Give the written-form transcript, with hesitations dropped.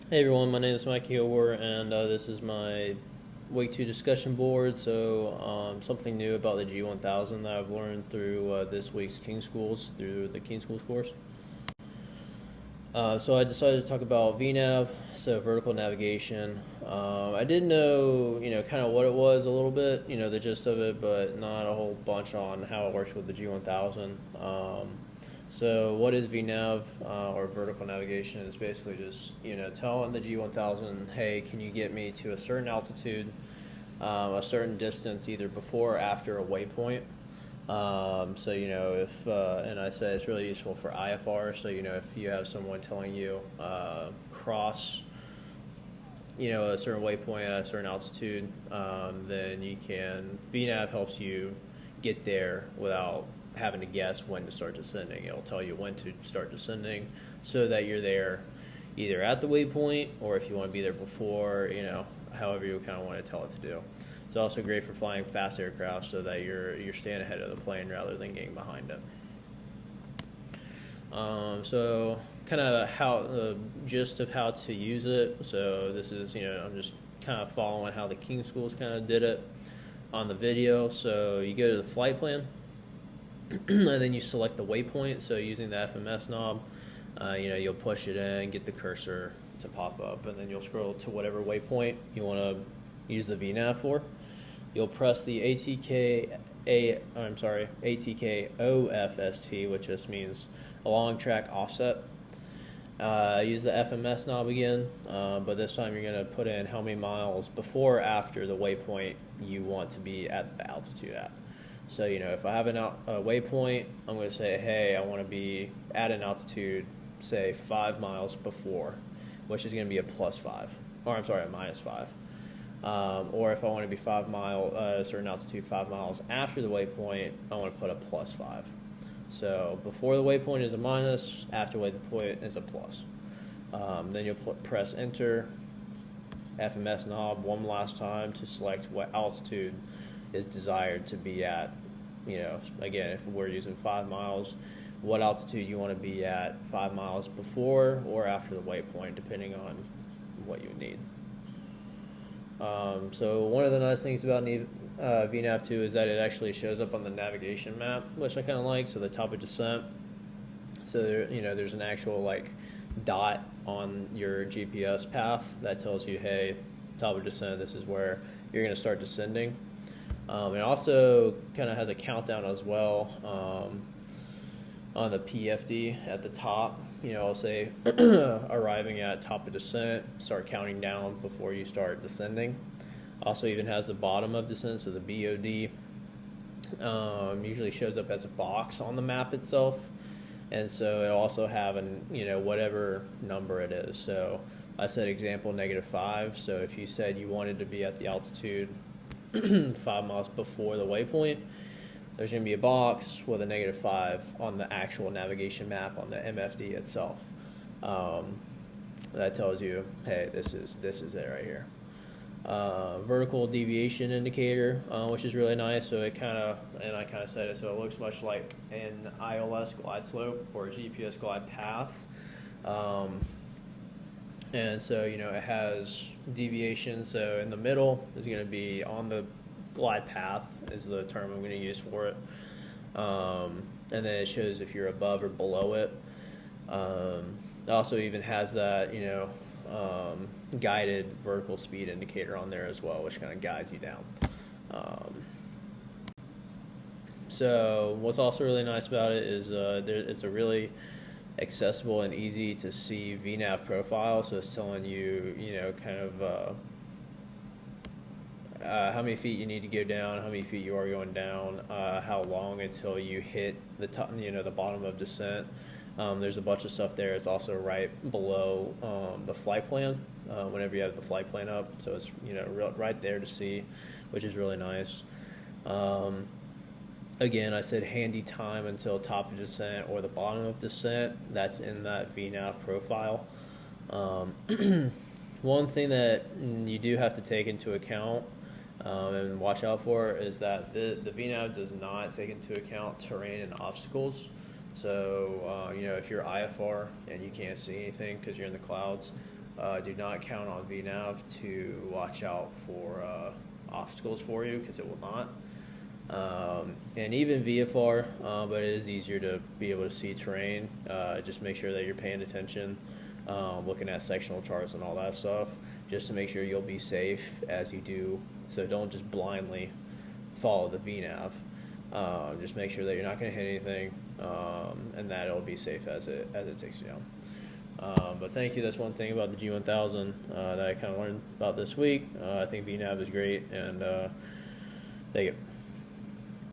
Hey everyone, my name is Mike Hilwer, and this is my week 2 discussion board. Something new about the G1000 that I've learned through this week's King Schools, through the King Schools course. So I decided to talk about VNav, so vertical navigation. I did know, kind of what it was a little bit, the gist of it, but not a whole bunch on how it works with the G1000. So what is VNav or vertical navigation? Is basically just telling the G1000, hey, can you get me to a certain altitude, a certain distance, either before or after a waypoint. If and I say it's really useful for IFR. So if you have someone telling you cross a certain waypoint at a certain altitude, then VNav helps you get there without having to guess when to start descending. It'll tell you when to start descending so that you're there either at the waypoint or if you want to be there before, however you kind of want to tell it to do. It's also great for flying fast aircraft so that you're staying ahead of the plane rather than getting behind it. So kind of how the gist of how to use it. So this is, I'm just kind of following how the King Schools kind of did it on the video. So you go to the flight plan, and then you select the waypoint. So using the FMS knob, you'll push it in, get the cursor to pop up, and then you'll scroll to whatever waypoint you want to use the VNav for. You'll press the ATK OFST, which just means along track offset. Use the FMS knob again, but this time you're going to put in how many miles before or after the waypoint you want to be at the altitude at. So, if I have a waypoint, I'm going to say, hey, I want to be at an altitude, say 5 miles before, which is going to be a +5, or I'm sorry, a -5. Or if I want to be 5 miles, a certain altitude 5 miles after the waypoint, I want to put a +5. So before the waypoint is a minus, after the waypoint is a plus. Then you'll press enter, FMS knob one last time to select what altitude is desired to be at. Again, if we're using 5 miles, what altitude you want to be at 5 miles before or after the waypoint, depending on what you need. So one of the nice things about VNav 2 is that it actually shows up on the navigation map, which I kind of like. So the top of descent, so there's an actual dot on your GPS path that tells you, hey, top of descent, this is where you're going to start descending. It also kind of has a countdown as well on the PFD at the top. I'll say arriving at top of descent, start counting down before you start descending. Also even has the bottom of descent, so the BOD usually shows up as a box on the map itself. And so it'll also have whatever number it is. So I said example -5. So if you said you wanted to be at the altitude 5 miles before the waypoint, there's going to be a box with a -5 on the actual navigation map on the MFD itself. That tells you, hey, this is it right here. Vertical deviation indicator, which is really nice. So I kind of said it, so it looks much like an ILS glide slope or a GPS glide path. And so, it has deviation. So in the middle is going to be on the glide path is the term I'm going to use for it. And then it shows if you're above or below it. It also even has that, guided vertical speed indicator on there as well, which kind of guides you down. So what's also really nice about it is it's a really accessible and easy to see VNav profile. So it's telling you, how many feet you need to go down, how many feet you are going down, how long until you hit the top, the bottom of descent. There's a bunch of stuff there. It's also right below the flight plan whenever you have the flight plan up. So it's right there to see, which is really nice. Again, I said handy time until top of descent or the bottom of descent. That's in that VNav profile. One thing that you do have to take into account and watch out for is that the VNav does not take into account terrain and obstacles. So, if you're IFR and you can't see anything because you're in the clouds, Do not count on VNav to watch out for obstacles for you, because it will not. And even VFR, but it is easier to be able to see terrain. Just make sure that you're paying attention, looking at sectional charts and all that stuff, just to make sure you'll be safe as you do. So don't just blindly follow the VNav. Just make sure that you're not going to hit anything, and that it'll be safe as it takes you down. But thank you. That's one thing about the G1000 that I kind of learned about this week. I think VNav is great, and thank you.